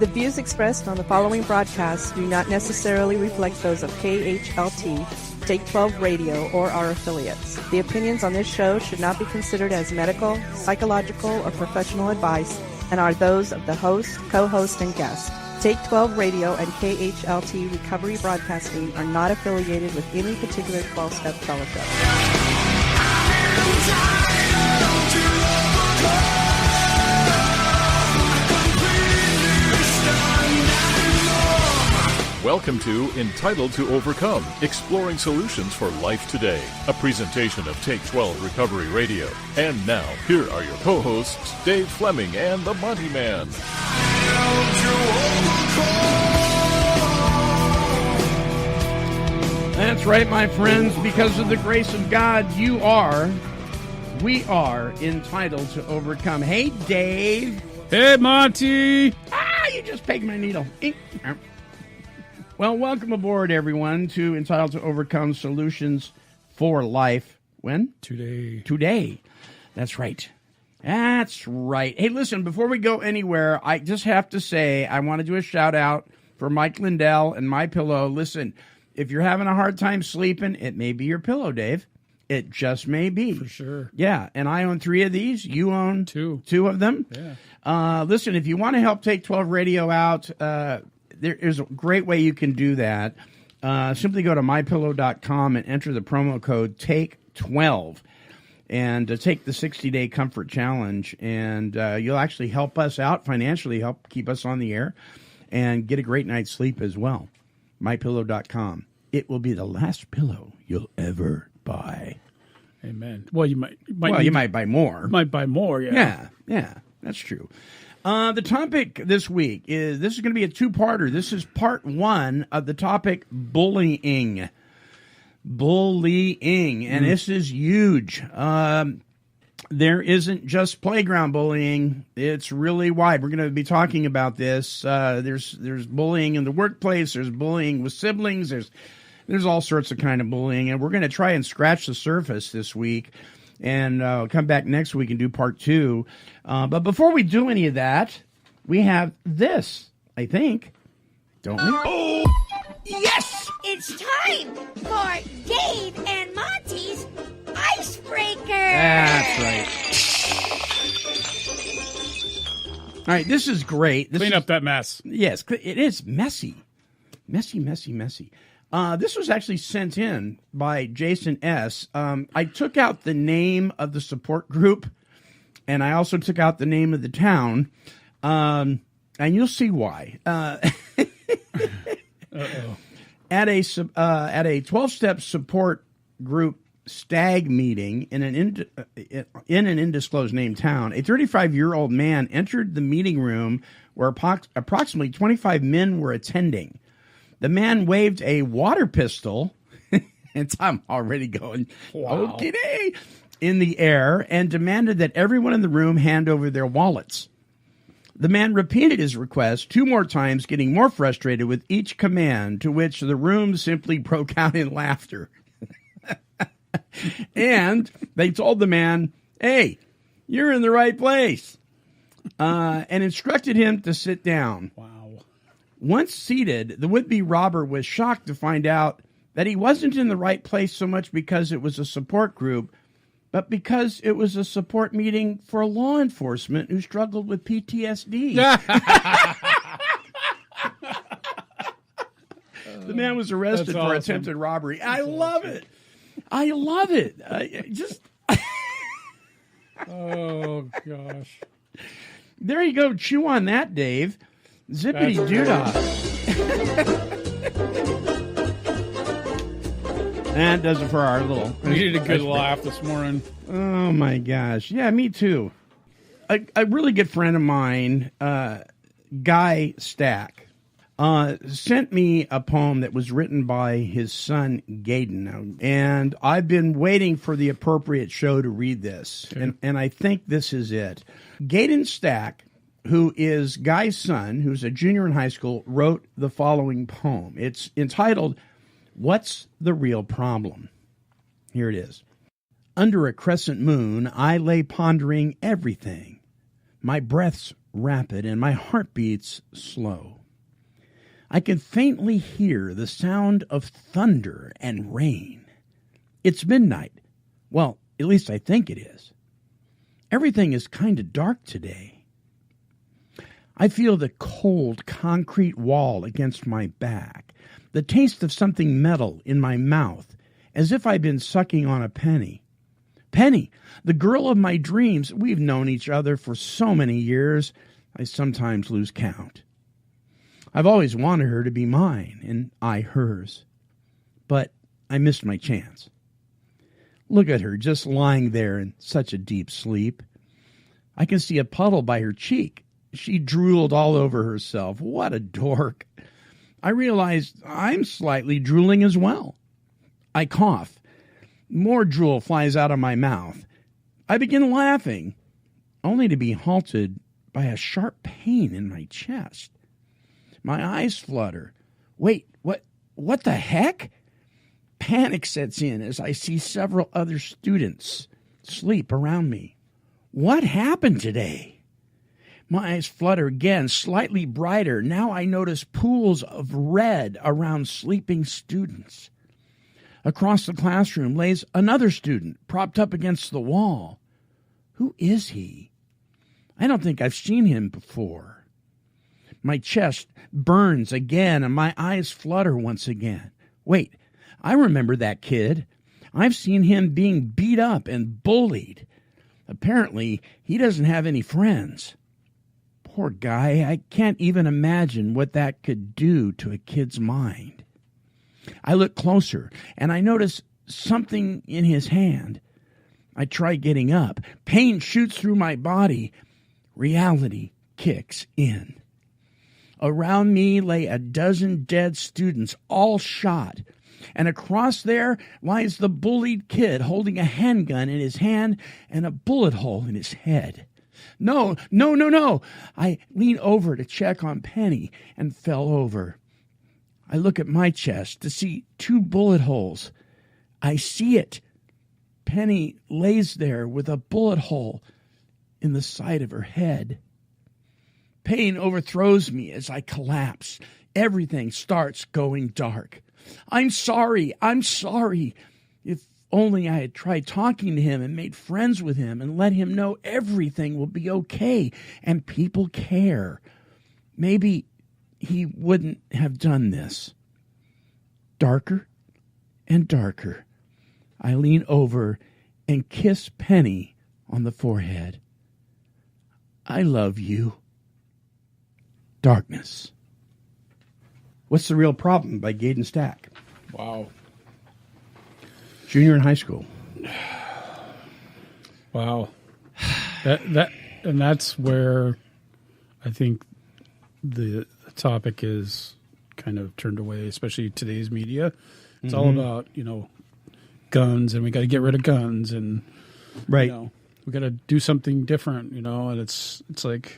views expressed on the following broadcasts do not necessarily reflect those of KHLT, Take 12 Radio, or our affiliates. The opinions on this show should not be considered as medical, psychological, or professional advice and are those of the host, co-host, and guest. Take 12 Radio and KHLT Recovery Broadcasting are not affiliated with any particular 12-step fellowship. Welcome to Entitled to Overcome, exploring solutions for life today. A presentation of Take 12 Recovery Radio. And now, here are your co-hosts, Dave Fleming and the Monty Man. That's right, my friends. Because of the grace of God, we are entitled to overcome. Hey, Dave. Hey, Monty. You just pegged my needle. Well, welcome aboard, everyone, to Entitled to Overcome Solutions for Life. When? Today. That's right. Hey, listen, before we go anywhere, I just have to say I want to do a shout-out for Mike Lindell and My Pillow. Listen, if you're having a hard time sleeping, it may be your pillow, Dave. It just may be. For sure. Yeah, and I own 3 of these. You own two of them. Yeah. Listen, if you want to help Take 12 Radio out, there is a great way you can do that. Simply go to mypillow.com and enter the promo code TAKE12 and take the 60-day comfort challenge. And you'll actually help us out financially, help keep us on the air, and get a great night's sleep as well. mypillow.com. It will be the last pillow you'll ever buy. Amen. Well, you might buy more. Might buy more, yeah. Yeah, that's true. The topic this week is going to be a two-parter. This is part 1 of the topic bullying. And this is huge. There isn't just playground bullying. It's really wide. We're going to be talking about this. There's bullying in the workplace. There's bullying with siblings. There's all sorts of kind of bullying, and we're going to try and scratch the surface this week. And come back next week and do part 2. But before we do any of that, we have this, I think. Don't we? Oh! Yes! It's time for Dave and Monty's Icebreaker! That's right. All right, this is great. Clean up that mess. Yes, it is messy. Messy. This was actually sent in by Jason S. I took out the name of the support group, and I also took out the name of the town, and you'll see why. At a 12-step support group stag meeting in an undisclosed named town, a 35-year-old man entered the meeting room where approximately 25 men were attending. The man waved a water pistol, and I'm already going, wow. Okay, in the air, and demanded that everyone in the room hand over their wallets. The man repeated his request 2 more times, getting more frustrated with each command, to which the room simply broke out in laughter. And they told the man, "Hey, you're in the right place," and instructed him to sit down. Wow. Once seated, the would-be robber was shocked to find out that he wasn't in the right place so much because it was a support group, but because it was a support meeting for law enforcement who struggled with PTSD. The man was arrested for attempted robbery. I love it. Just oh, gosh. There you go. Chew on that, Dave. Zippity doodah. That does it for our little... We needed a good laugh this morning. Oh, my gosh. Yeah, me too. A really good friend of mine, Guy Stach, sent me a poem that was written by his son, Gaiden. And I've been waiting for the appropriate show to read this. Okay. And I think this is it. Gaiden Stach, who is Guy's son, who's a junior in high school, wrote the following poem. It's entitled, "What's the Real Problem?" Here it is. Under a crescent moon, I lay pondering everything. My breath's rapid and my heart beats slow. I can faintly hear the sound of thunder and rain. It's midnight. Well, at least I think it is. Everything is kind of dark today. I feel the cold concrete wall against my back, the taste of something metal in my mouth, as if I'd been sucking on a penny. Penny, the girl of my dreams. We've known each other for so many years, I sometimes lose count. I've always wanted her to be mine, and I hers. But I missed my chance. Look at her, just lying there in such a deep sleep. I can see a puddle by her cheek. She drooled all over herself. What a dork. I realize I'm slightly drooling as well. I cough. More drool flies out of my mouth. I begin laughing, only to be halted by a sharp pain in my chest. My eyes flutter. Wait, what the heck? Panic sets in as I see several other students sleep around me. What happened today? My eyes flutter again, slightly brighter. Now I notice pools of red around sleeping students. Across the classroom lays another student, propped up against the wall. Who is he? I don't think I've seen him before. My chest burns again, and my eyes flutter once again. Wait, I remember that kid. I've seen him being beat up and bullied. Apparently, he doesn't have any friends. Poor guy, I can't even imagine what that could do to a kid's mind. I look closer, and I notice something in his hand. I try getting up. Pain shoots through my body. Reality kicks in. Around me lay a dozen dead students, all shot. And across there lies the bullied kid holding a handgun in his hand and a bullet hole in his head. No. I lean over to check on Penny and fell over. I look at my chest to see 2 bullet holes. I see it. Penny lays there with a bullet hole in the side of her head. Pain overthrows me as I collapse. Everything starts going dark. I'm sorry. If only I had tried talking to him and made friends with him and let him know everything will be okay and people care. Maybe he wouldn't have done this. Darker and darker, I lean over and kiss Penny on the forehead. I love you. Darkness. What's the Real Problem by Gaiden Stach. Wow. Junior in high school. Wow. That's where I think the topic is kind of turned away, especially today's media. It's all about, guns, and we got to get rid of guns, and right. We got to do something different, and it's like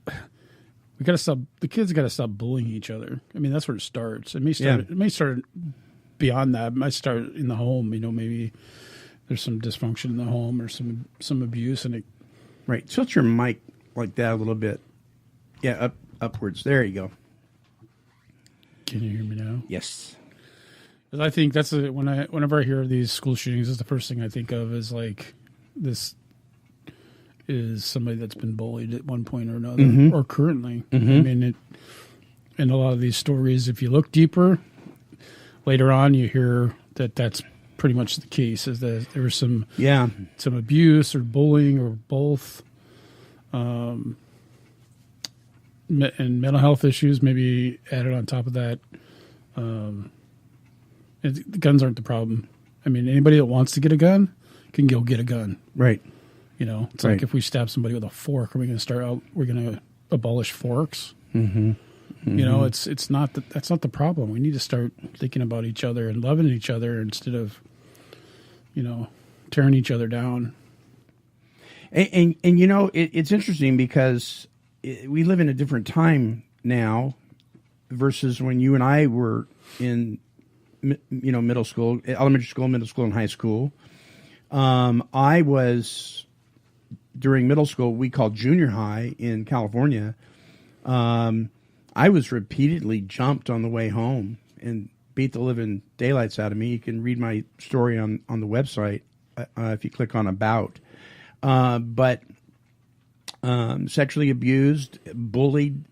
we got to stop. The kids got to stop bullying each other. I mean, that's where it starts. It may start. It may start beyond that. It might start in the home. Maybe there's some dysfunction in the home or some abuse, and it. Right. Tilt your mic like that a little bit. Yeah, upwards. There you go. Can you hear me now? Yes. I think that's whenever I hear of these school shootings, that's the first thing I think of is like this is somebody that's been bullied at one point or another, or currently. I mean, in a lot of these stories, if you look deeper, later on you hear that that's pretty much the case, is that there was some abuse or bullying or both, and mental health issues maybe added on top of that. The guns aren't the problem. I mean, anybody that wants to get a gun can go get a gun. Right. It's like if we stab somebody with a fork, we're going to abolish forks. It's not that's not the problem. We need to start thinking about each other and loving each other instead of, tearing each other down. And it's interesting because we live in a different time now versus when you and I were in, middle school, elementary school, middle school, and high school. I was during middle school, we called junior high in California. I was repeatedly jumped on the way home and beat the living daylights out of me. You can read my story on the website if you click on About. But sexually abused, bullied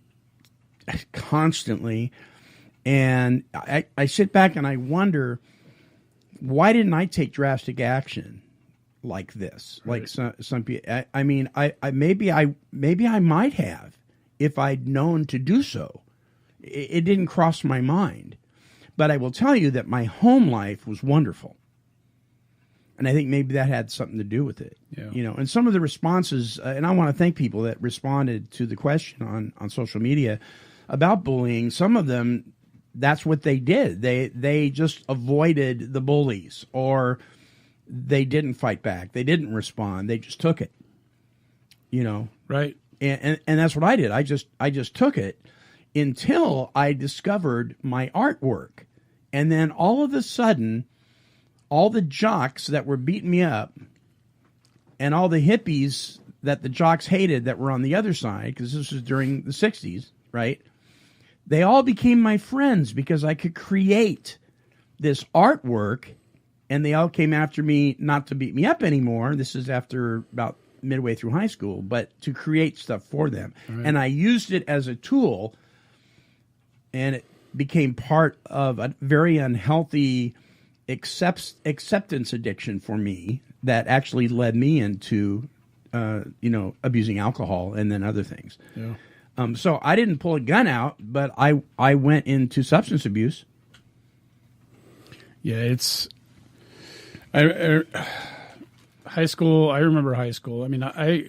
constantly. And I sit back and I wonder, why didn't I take drastic action like this? Right. Like some people. I mean, maybe I might have if I'd known to do so. It didn't cross my mind. But I will tell you that my home life was wonderful. And I think maybe that had something to do with it. Yeah. You know, and some of the responses, and I want to thank people that responded to the question on social media about bullying. Some of them, that's what they did. They just avoided the bullies, or they didn't fight back. They didn't respond. They just took it. You know, right? And that's what I did. I just took it until I discovered my artwork, and then all of a sudden, all the jocks that were beating me up, and all the hippies that the jocks hated that were on the other side, because this was during the 60s, right? They all became my friends because I could create this artwork, and they all came after me not to beat me up anymore. This is after about midway through high school, but to create stuff for them. Right. And I used it as a tool, and it became part of a very unhealthy acceptance addiction for me that actually led me into, abusing alcohol and then other things. Yeah. So I didn't pull a gun out, but I went into substance abuse. Yeah, it's high school. I remember high school. I mean, I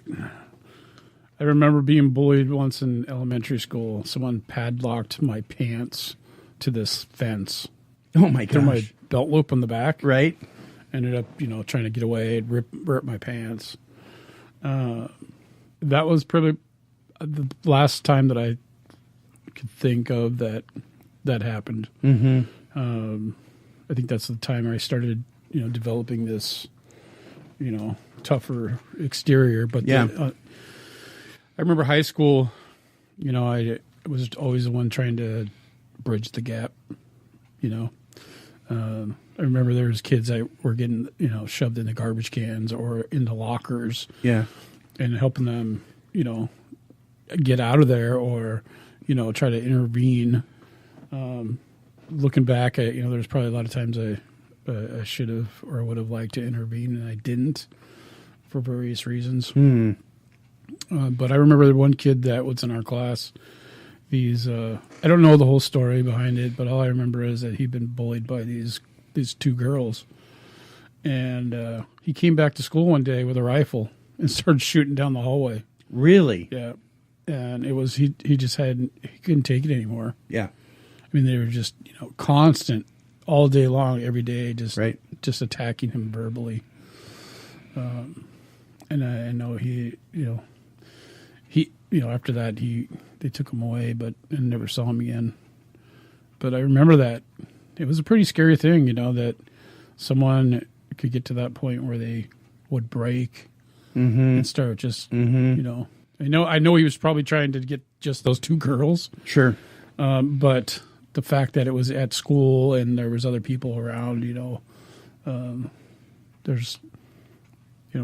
remember being bullied once in elementary school. Someone padlocked my pants to this fence. Oh my gosh! Threw my belt loop on the back. Right. Ended up, trying to get away and rip my pants. That was probably the last time that I could think of that happened. Mm-hmm. I think that's the time I started, developing this, tougher exterior. But yeah, I remember high school. I was always the one trying to bridge the gap. I remember there was kids that were getting, shoved in the garbage cans or into lockers. Yeah. And helping them, get out of there or, try to intervene. Looking back, there's probably a lot of times I should have or would have liked to intervene, and I didn't for various reasons. But I remember one kid that was in our class. I don't know the whole story behind it, but all I remember is that he'd been bullied by these two girls. And he came back to school one day with a rifle and started shooting down the hallway. Really? Yeah. And it was, he couldn't take it anymore. Yeah. I mean, they were just, constant all day long, every day, just attacking him verbally. And I know he after that, they took him away, and never saw him again. But I remember that it was a pretty scary thing, that someone could get to that point where they would break and start just, I know he was probably trying to get just those two girls. Sure. But the fact that it was at school and there was other people around, there's,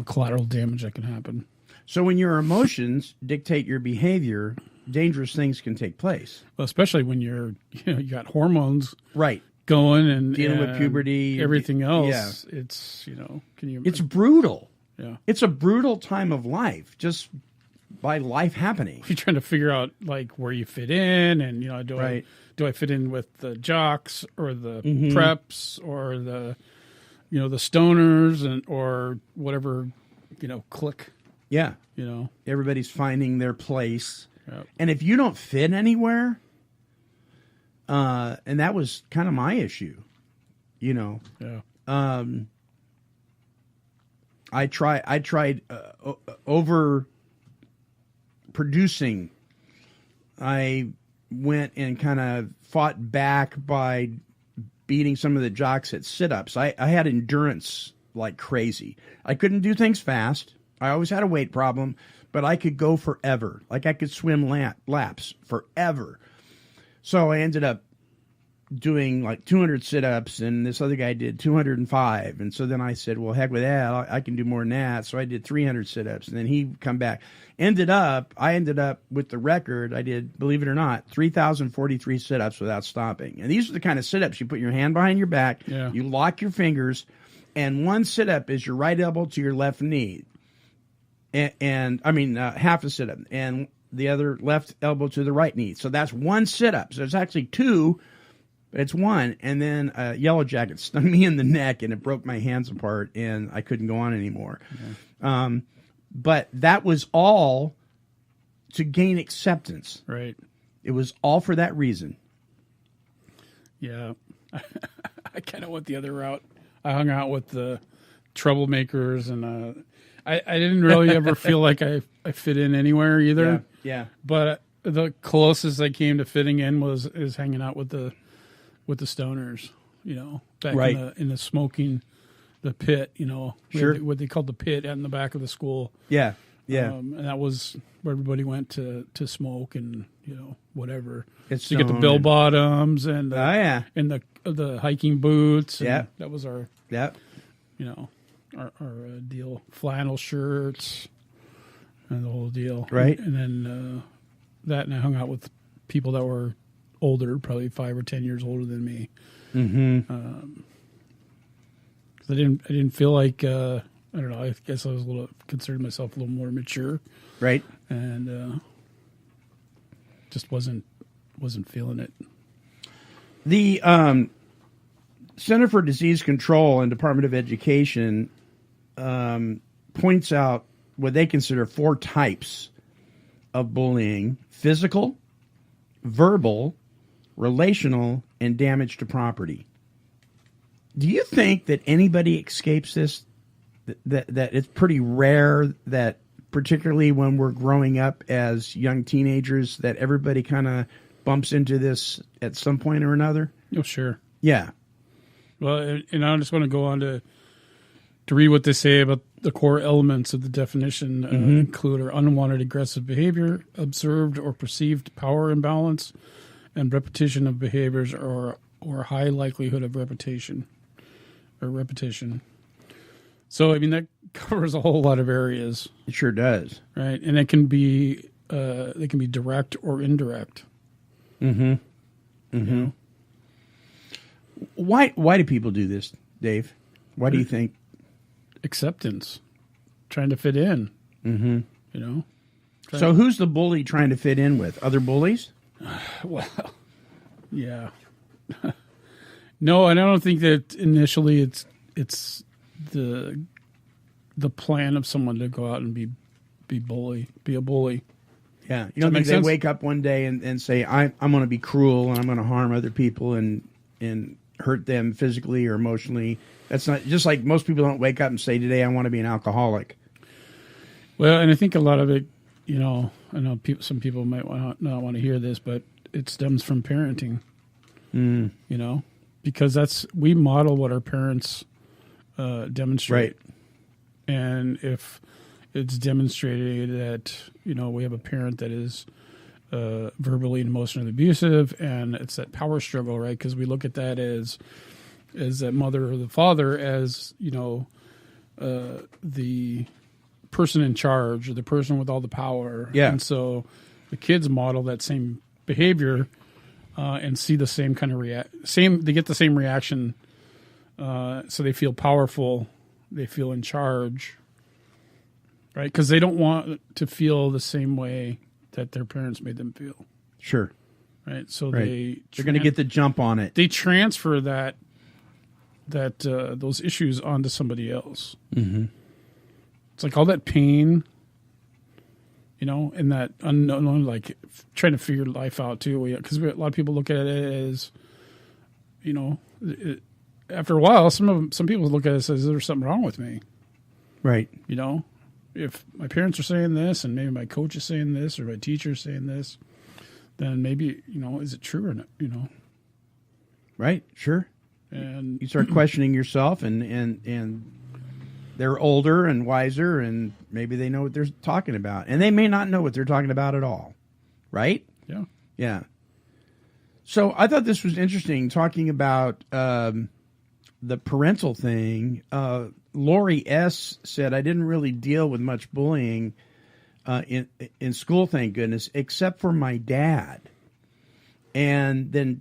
collateral damage that can happen. So when your emotions dictate your behavior, dangerous things can take place. Well, especially when you got hormones right going and dealing with puberty, everything else. Yeah. It's can you? It's brutal. Yeah, it's a brutal time of life, just by life happening. You're trying to figure out like where you fit in, and do I fit in with the jocks or the preps or the the stoners or whatever clique. Yeah. Everybody's finding their place. Yep. And if you don't fit anywhere, and that was kind of my issue, Yeah. I tried over producing. I went and kind of fought back by beating some of the jocks at sit-ups. I had endurance like crazy. I couldn't do things fast. I always had a weight problem, but I could go forever. Like I could swim laps forever. So I ended up doing like 200 sit-ups, and this other guy did 205. And so then I said, well, heck with that. I can do more than that. So I did 300 sit-ups, and then he'd come back. I ended up with the record. I did, believe it or not, 3,043 sit-ups without stopping. And these are the kind of sit-ups you put your hand behind your back, you lock your fingers, and one sit-up is your right elbow to your left knee. And half a sit-up, and the other left elbow to the right knee. So that's one sit-up. So it's actually two, but it's one. And then a yellow jacket stung me in the neck, and it broke my hands apart, and I couldn't go on anymore. Yeah. But that was all to gain acceptance. Right. It was all for that reason. Yeah. I kind of went the other route. I hung out with the troublemakers, and I didn't really ever feel like I fit in anywhere either. Yeah. But the closest I came to fitting in is hanging out with the stoners, back in the smoking, the pit, Sure. what they called the pit in the back of the school. Yeah. And that was where everybody went to smoke and, whatever. It's to get the bell bottoms and and the hiking boots. And yeah. That was our, our deal. Flannel shirts and the whole deal. Right. And then that, and I hung out with people that were older, probably 5 or 10 years older than me. Mm-hmm. I didn't feel like, I don't know, I guess I was considered myself a little more mature. Right. And just wasn't feeling it. The Center for Disease Control and Department of Education points out what they consider 4 types of bullying: physical, verbal, relational, and damage to property. Do you think that anybody escapes this? That it's pretty rare that, particularly when we're growing up as young teenagers, that everybody kind of bumps into this at some point or another? Oh, sure. Yeah. Well, and I just want to go on to read what they say about the core elements of the definition. Include or unwanted aggressive behavior, observed or perceived power imbalance, and repetition of behaviors or high likelihood of repetition. So, I mean, that covers a whole lot of areas. It sure does. Right. And it can be, they can be direct or indirect. Mm-hmm. Mm-hmm. Why do people do this, Dave? Why do you think? Acceptance. Trying to fit in. Mm-hmm. So who's the bully trying to fit in with? Other bullies? Well, yeah. No, and I don't think that initially it's the plan of someone to go out and be a bully. Yeah, you don't think they wake up one day and say, I'm going to be cruel and I'm going to harm other people and hurt them physically or emotionally. That's not, just like most people don't wake up and say, today I want to be an alcoholic. Well, and I think a lot of it, I know some people might not want to hear this, but it stems from parenting. Because we model what our parents demonstrate. Right. And if it's demonstrated that, we have a parent that is verbally and emotionally abusive, and it's that power struggle, right? Because we look at that as that mother or the father as, the person in charge or the person with all the power. Yeah. And so the kids model that same behavior and see the same kind of they get the same reaction. So they feel powerful. They feel in charge. Right? Because they don't want to feel the same way that their parents made them feel. Sure. Right? So they're going to get the jump on it. They transfer that those issues onto somebody else. Mm-hmm. It's like all that pain, and that unknown, like trying to figure life out too. Because a lot of people look at it as, after a while, some people look at it as, there's something wrong with me. Right. If my parents are saying this, and maybe my coach is saying this, or my teacher is saying this, then maybe, is it true or not, Right, sure. And you start questioning yourself and They're older and wiser, and maybe they know what they're talking about. And they may not know what they're talking about at all. Right? Yeah. Yeah. So I thought this was interesting, talking about the parental thing. Lori S. said, I didn't really deal with much bullying in school, thank goodness, except for my dad. And then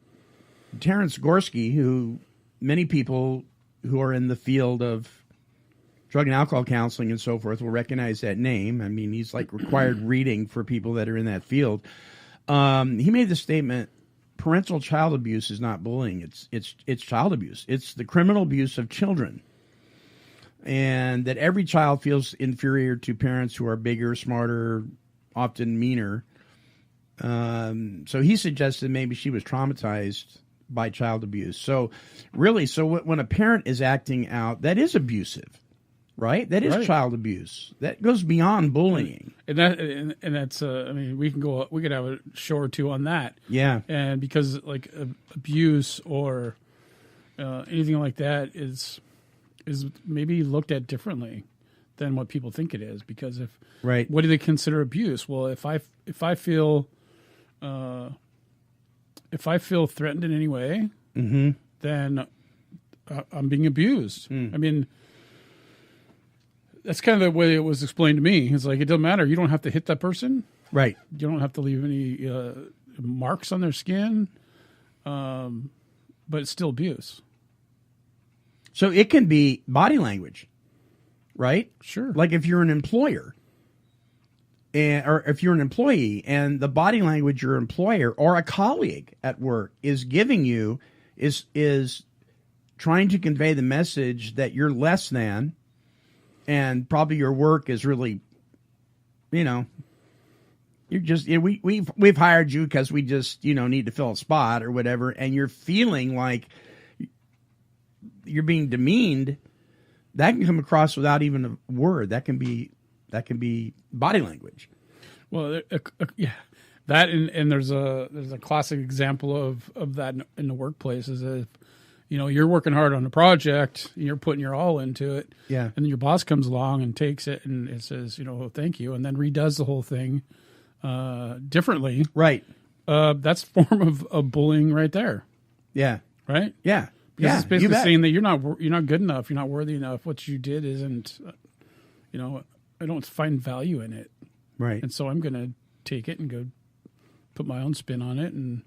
Terrence Gorski, who many people who are in the field of drug and alcohol counseling and so forth will recognize that name. I mean, he's like required reading for people that are in that field. He made the statement, parental child abuse is not bullying. It's child abuse. It's the criminal abuse of children. And that every child feels inferior to parents who are bigger, smarter, often meaner. So he suggested maybe she was traumatized by child abuse. So really, when a parent is acting out, that is abusive. Right? That is child abuse. That goes beyond bullying. And that's I mean, we could have a show or two on that. Yeah. And because like abuse or anything like that is maybe looked at differently than what people think it is. Because what do they consider abuse? Well, if I feel threatened in any way, then I'm being abused. I mean, that's kind of the way it was explained to me. It's like, it doesn't matter. You don't have to hit that person. Right. You don't have to leave any marks on their skin. But it's still abuse. So it can be body language, right? Sure. Like if you're an employer or if you're an employee and the body language your employer or a colleague at work is giving you is trying to convey the message that you're less than, and probably your work is really, you're just, we've hired you because we just, need to fill a spot or whatever. And you're feeling like you're being demeaned. That can come across without even a word. That can be body language. Well, yeah, that and there's a classic example of that in the workplace is if, you're working hard on a project, and you're putting your all into it. Yeah. And then your boss comes along and takes it and it says, thank you. And then redoes the whole thing differently. Right. That's a form of bullying right there. Yeah. Right? Yeah. Because it's basically saying that you're not good enough. You're not worthy enough. What you did isn't, I don't find value in it. Right. And so I'm going to take it and go put my own spin on it. And,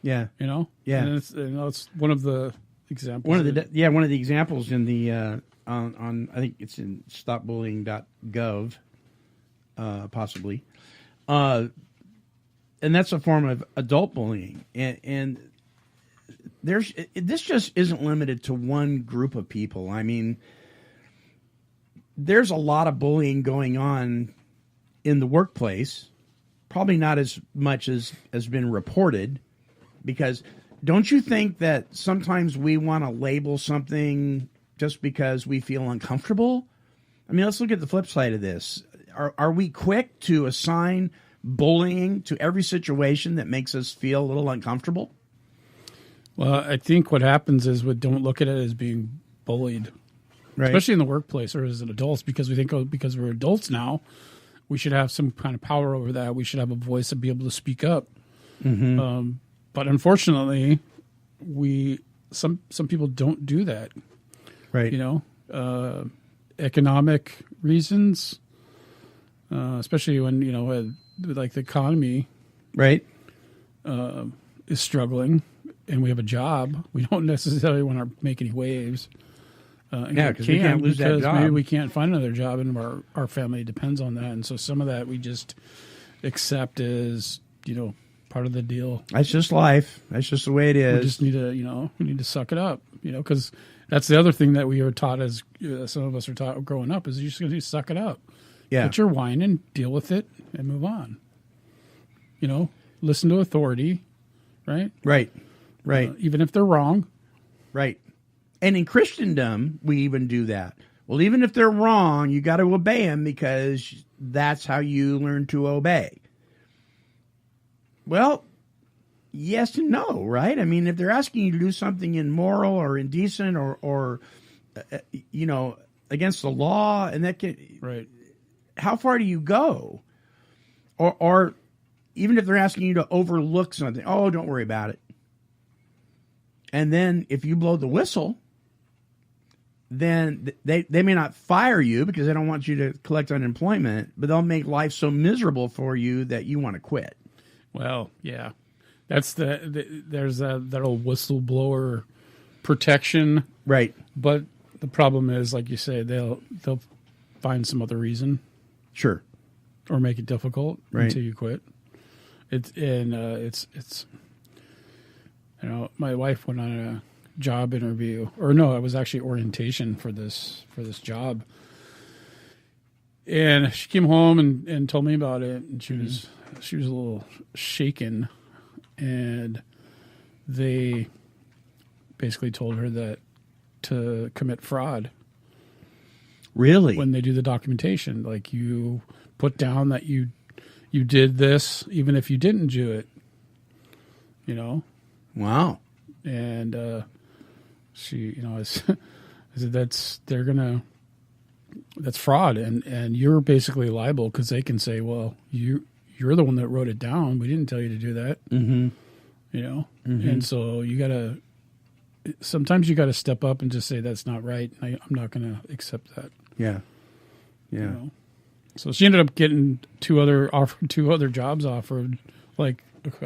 yeah. Yeah. And it's one of the examples. One of the examples in the on I think it's in stopbullying.gov, possibly, and that's a form of adult bullying, and this just isn't limited to one group of people. I mean, there's a lot of bullying going on in the workplace, probably not as much as has been reported, because. Don't you think that sometimes we want to label something just because we feel uncomfortable? I mean, let's look at the flip side of this. Are we quick to assign bullying to every situation that makes us feel a little uncomfortable? Well, I think what happens is we don't look at it as being bullied, right? Especially in the workplace or as adults, because we think, because we're adults now, we should have some kind of power over that. We should have a voice and be able to speak up. Mm-hmm. But unfortunately, some people don't do that. Right. Economic reasons, especially when like the economy, right, is struggling, and we have a job. We don't necessarily want to make any waves. Because we can't lose that job. Maybe we can't find another job, and our family depends on that. And so some of that we just accept as part of the deal. That's just life. That's just the way it is. We just need to, we need to suck it up, because that's the other thing that we were taught as some of us are taught growing up is you're just going to suck it up. Yeah. Put your whine in, deal with it, and move on. Listen to authority, right? Right. Right. Even if they're wrong. Right. And in Christendom, we even do that. Well, even if they're wrong, you got to obey them because that's how you learn to obey. Well, yes and no, right? I mean, if they're asking you to do something immoral or indecent or against the law, and that can. Right. How far do you go? Or even if they're asking you to overlook something, oh, don't worry about it. And then if you blow the whistle, then they may not fire you because they don't want you to collect unemployment, but they'll make life so miserable for you that you want to quit. Well, yeah. That's there's that old whistleblower protection. Right. But the problem is, like you say, they'll find some other reason. Sure. Or make it difficult until you quit. It's my wife went on a job interview, or no, it was actually orientation for this job. And she came home and told me about it, and she was a little shaken, and they basically told her that to commit fraud. Really? When they do the documentation, like you put down that you did this, even if you didn't do it, Wow. And she, I said that's fraud, and you're basically liable because they can say, well, you're the one that wrote it down. We didn't tell you to do that. Mm-hmm. And so sometimes you got to step up and just say that's not right. I'm not going to accept that. Yeah. Yeah. So she ended up getting two other jobs offered like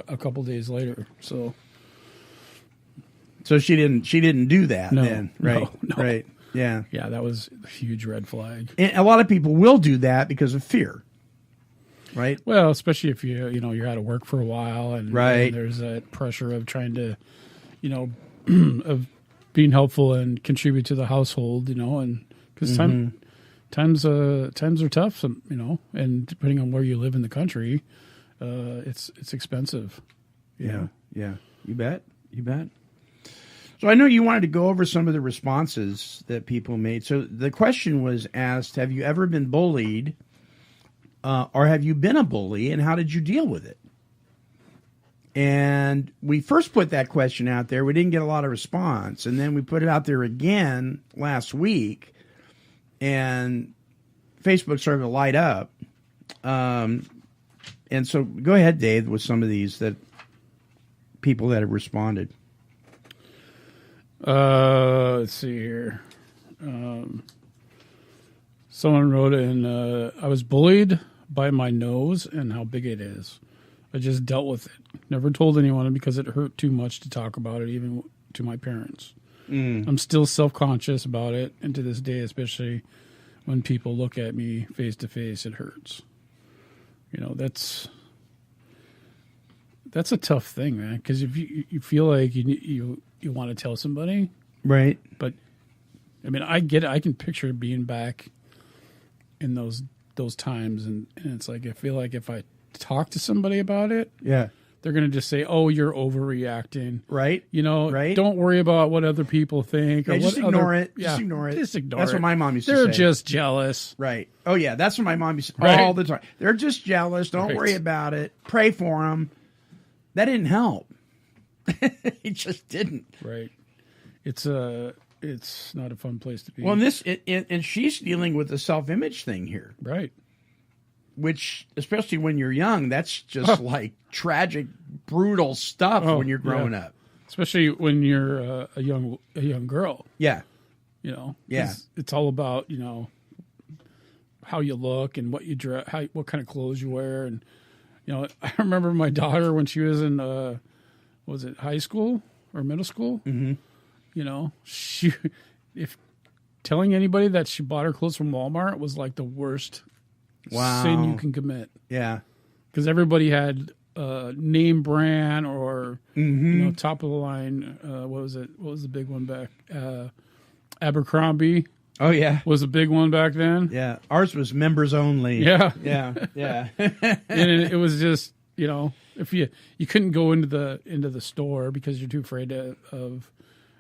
a couple days later. So she didn't do that then, right? No. Right. Yeah. Yeah, that was a huge red flag. And a lot of people will do that because of fear. Right? Well, especially if you're out of work for a while and there's that pressure of trying to, of being helpful and contribute to the household, and because times are tough, and depending on where you live in the country, it's expensive. Yeah. You bet. So I know you wanted to go over some of the responses that people made. So the question was asked, have you ever been bullied, or have you been a bully, and how did you deal with it? And we first put that question out there. We didn't get a lot of response. And then we put it out there again last week, and Facebook started to light up. And so go ahead, Dave, with some of these people that have responded. Let's see here. Someone wrote in, I was bullied by my nose and how big it is. I just dealt with it. Never told anyone because it hurt too much to talk about it, even to my parents. I'm still self-conscious about it, and to this day, especially when people look at me face to face, it hurts. That's a tough thing, man, because if you feel like you want to tell somebody, right? But I mean, I get it. I can picture being back in those times, and it's like I feel like if I talk to somebody about it, they're going to just say, "Oh, you're overreacting," right? Right? Don't worry about what other people think. Yeah, or just what ignore other, it. Just ignore it. Just ignore That's it. what my mom used to They're say. just jealous, right? Oh yeah, that's what my mom used to say Right. all the time. They're just jealous. Don't worry about it. Pray for them. That didn't help. It just didn't. Right. It's not a fun place to be. Well, and she's dealing with the self-image thing here, right? Which, especially when you're young, that's just like tragic, brutal stuff when you're growing up. Especially when you're a young girl. Yeah. Yeah. It's all about how you look and what you dress, what kind of clothes you wear, and I remember my daughter when she was in was it high school or middle school? Mm-hmm. She if telling anybody that she bought her clothes from Walmart was like the worst sin you can commit. Yeah, because everybody had name brand or top of the line. What was it? What was the big one back? Abercrombie. Oh yeah, was a big one back then. Yeah, ours was members only. Yeah. And it was just if you couldn't go into the store because you're too afraid of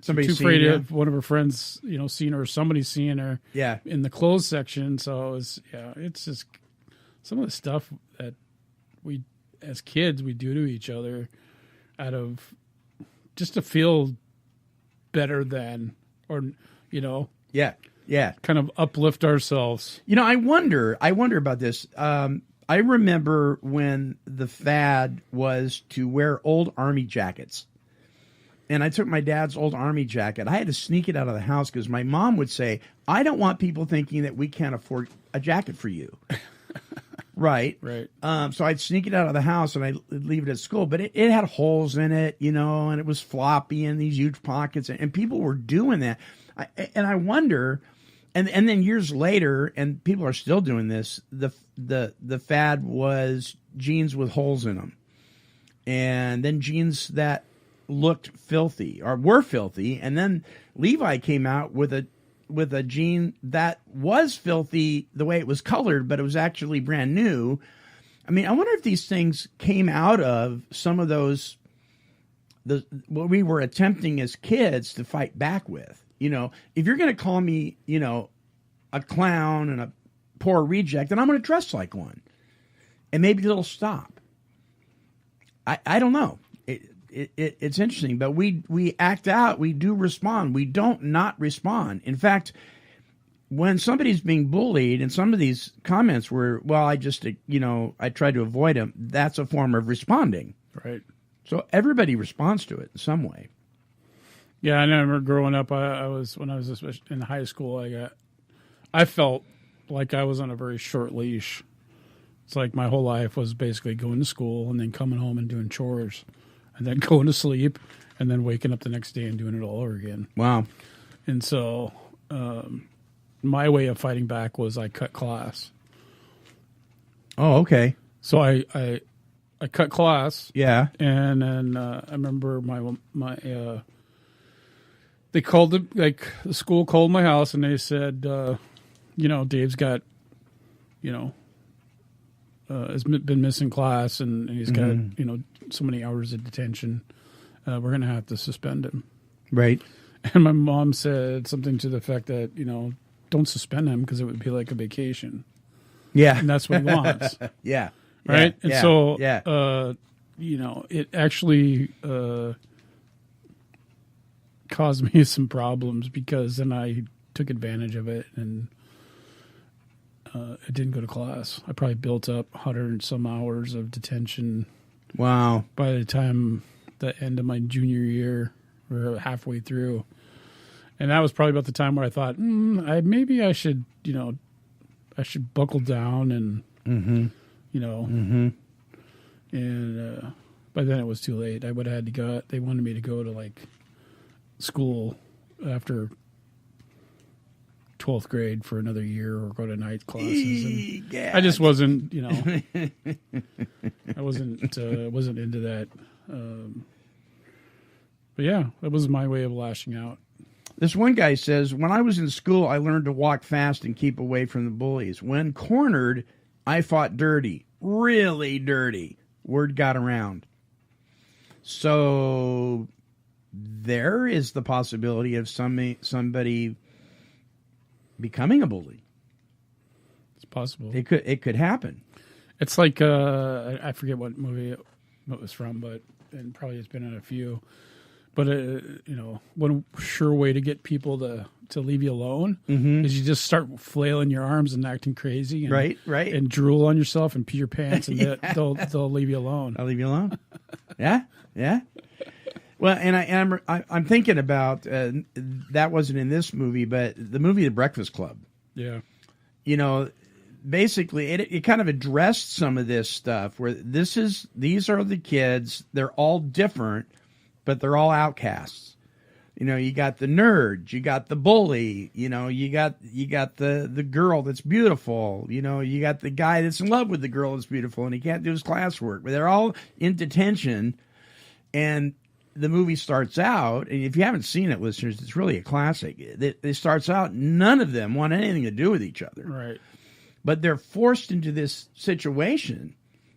somebody of one of her friends seeing her or somebody seeing her in the clothes section. So it's just some of the stuff that we as kids we do to each other out of just to feel better than or Yeah. kind of uplift ourselves. You know, I wonder about this. I remember when the fad was to wear old army jackets. And I took my dad's old army jacket. I had to sneak it out of the house because my mom would say, I don't want people thinking that we can't afford a jacket for you. Right. So I'd sneak it out of the house and I'd leave it at school. But it had holes in it, you know, and it was floppy and these huge pockets. And people were doing that. And I wonder, and then years later, and people are still doing this, the fad was jeans with holes in them. And then jeans that looked filthy or were filthy, and then Levi came out with a jean that was filthy the way it was colored, but it was actually brand new. I mean, I wonder if these things came out of some of those what we were attempting as kids to fight back with. You know, if you're going to call me, you know, a clown and a poor reject, then I'm going to dress like one, and maybe it'll stop. I don't know. It's interesting, but we act out. We do respond. We don't not respond. In fact, when somebody's being bullied, and some of these comments were, well, I just, you know, I tried to avoid them. That's a form of responding. Right. So everybody responds to it in some way. Yeah, I remember growing up. When I was in high school, I felt like I was on a very short leash. It's like my whole life was basically going to school and then coming home and doing chores, and then going to sleep, and then waking up the next day and doing it all over again. Wow. And so my way of fighting back was I cut class. Oh, okay. So I cut class. Yeah. And then I remember my they called the school called my house and they said, you know, Dave's got, you know, has been missing class and he's got, you know, so many hours of detention. We're going to have to suspend him. Right. And my mom said something to the effect that, you know, don't suspend him because it would be like a vacation. Yeah. And that's what he wants. Yeah. Right. Yeah. And so, yeah. You know, it actually caused me some problems because then I took advantage of it and I didn't go to class. I probably built up 100 and some hours of detention. Wow. By the time the end of my junior year, or halfway through. And that was probably about the time where I thought, maybe I should, you know, I should buckle down and, you know, and by then it was too late. I would have had to go. They wanted me to go to like school after 12th grade for another year or go to night classes. And I just wasn't, you know, I wasn't into that. But yeah, that was my way of lashing out. This one guy says, when I was in school, I learned to walk fast and keep away from the bullies. When cornered, I fought dirty, really dirty. Word got around. So there is the possibility of somebody becoming a bully. It's possible. It could happen. It's like I forget what movie it was from, but and probably it's been in a few. But you know, one sure way to get people to leave you alone is you just start flailing your arms and acting crazy, and, right, and drool on yourself and pee your pants, and they'll leave you alone. I'll leave you alone. Yeah. Well, and I'm thinking about that wasn't in this movie, but the movie The Breakfast Club. Yeah. You know, basically it kind of addressed some of this stuff where these are the kids. They're all different, but they're all outcasts. You know, you got the nerd, you got the bully, you know, you got the girl that's beautiful, you know, you got the guy that's in love with the girl that's beautiful and he can't do his classwork. But they're all in detention, and the movie starts out, and if you haven't seen it, listeners, it's really a classic. It starts out, none of them want anything to do with each other. Right. But they're forced into this situation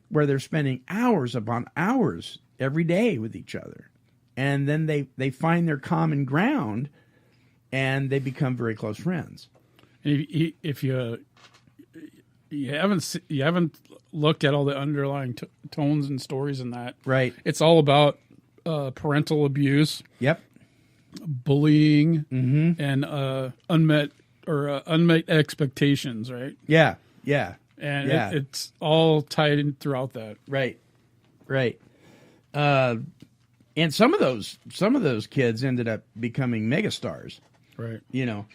where they're spending hours upon hours every day with each other. And then they find their common ground, and they become very close friends. And if you haven't looked at all the underlying tones and stories in that, right? It's all about parental abuse. Yep. Bullying and unmet or unmet expectations, right? Yeah, yeah. And yeah. it's all tied in throughout that. Right. And some of those kids ended up becoming megastars. Right. You know.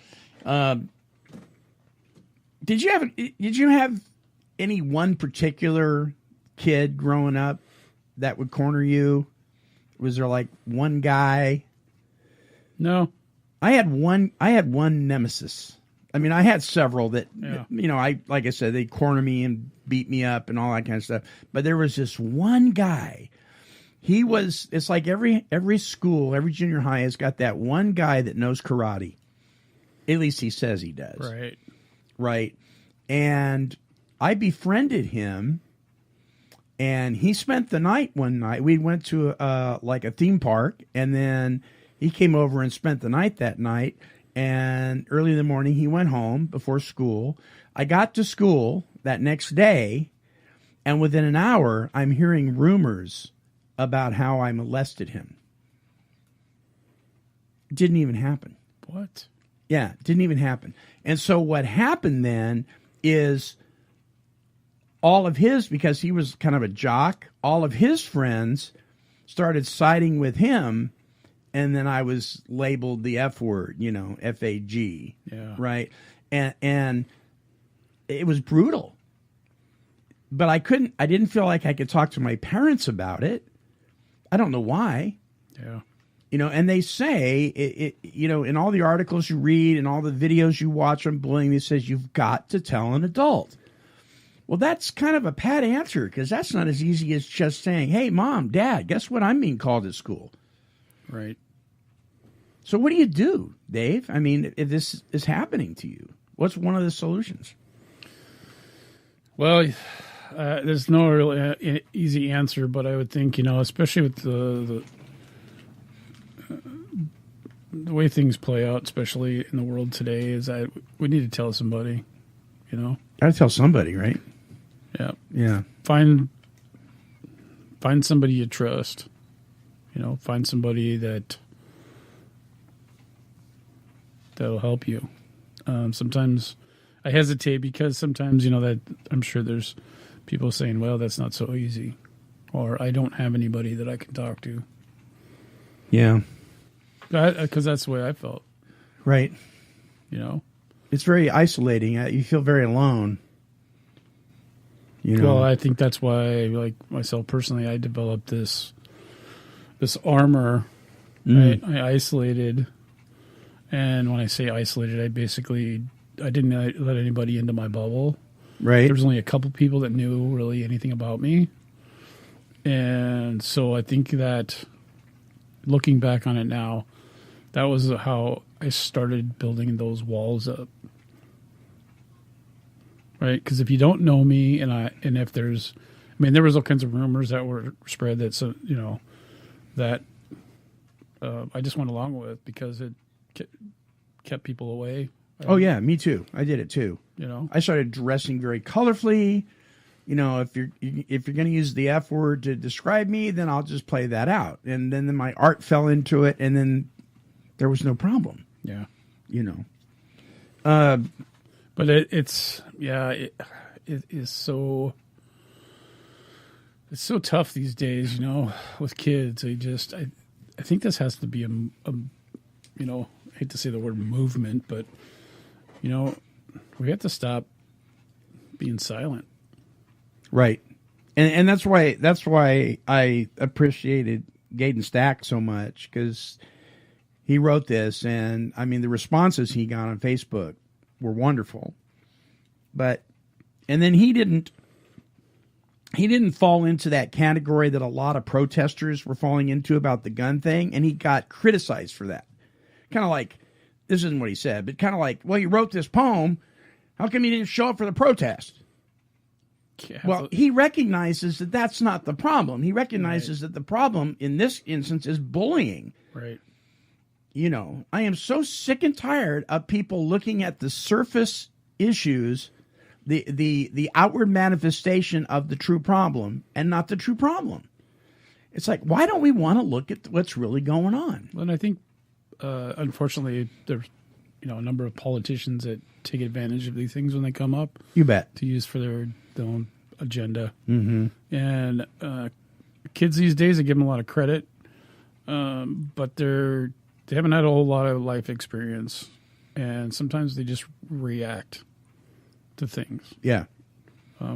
Did you have any one particular kid growing up that would corner you? Was there like one guy? No. I had one nemesis. I mean, I had several that, Yeah. you know, like I said, they'd corner me and beat me up and all that kind of stuff. But there was this one guy. It's like every school, every junior high has got that one guy that knows karate. At least he says he does. Right. And I befriended him, and he spent the night one night. We went to like a theme park, and then he came over and spent the night that night. And early in the morning, he went home before school. I got to school that next day, and within an hour, I'm hearing rumors about how I molested him. It didn't even happen. What? Yeah, it didn't even happen. And so what happened then is all of his, because he was kind of a jock, all of his friends started siding with him. And then I was labeled the F word, you know, FAG. Yeah. Right. And it was brutal. But I didn't feel like I could talk to my parents about it. I don't know why. Yeah. You know, and they say, you know, in all the articles you read and all the videos you watch on bullying, it says you've got to tell an adult. Well, that's kind of a pat answer, because that's not as easy as just saying, hey, Mom, Dad, guess what I'm being called at school? Right. So what do you do, Dave? I mean, if this is happening to you, what's one of the solutions? Well, there's no really easy answer, but I would think, you know, especially with the way things play out, especially in the world today, is that we need to tell somebody, you know? Gotta tell somebody, right? Yeah. Yeah. Find somebody you trust. You know, find somebody that'll help you. Sometimes I hesitate because sometimes, you know, that I'm sure there's people saying, well, that's not so easy, or I don't have anybody that I can talk to. Yeah. Because that's the way I felt. Right. You know? It's very isolating. You feel very alone. You know? Well, I think that's why, like myself personally, I developed this armor. Right? I isolated. And when I say isolated, I didn't let anybody into my bubble. Right. There was only a couple people that knew really anything about me. And so I think that looking back on it now, that was how I started building those walls up. Right? Because if you don't know me, and if there's, I mean, there was all kinds of rumors that were spread that, so, you know, that I just went along with because it kept people away. Oh yeah, me too. I did it too. You know, I started dressing very colorfully. You know, if you're going to use the F word to describe me, then I'll just play that out. And then my art fell into it, and then there was no problem. Yeah, you know. But it is so. It's so tough these days, you know, with kids. I think this has to be a you know, I hate to say the word movement, but you know, we have to stop being silent. Right. And that's why I appreciated Gaiden Stach so much, because he wrote this, and I mean the responses he got on Facebook were wonderful. And then he didn't fall into that category that a lot of protesters were falling into about the gun thing, and he got criticized for that. Kind of like, this isn't what he said, but kind of like, well, you wrote this poem, how come you didn't show up for the protest? Yeah, well, he recognizes that that's not the problem. He recognizes that the problem in this instance is bullying. Right. You know, I am so sick and tired of people looking at the surface issues, the outward manifestation of the true problem, and not the true problem. It's like, why don't we want to look at what's really going on? And I think, unfortunately, there's a number of politicians that take advantage of these things when they come up. You bet. To use for their own agenda. Mm-hmm. And kids these days, I give them a lot of credit, but they haven't had a whole lot of life experience, and sometimes they just react to things. Yeah. I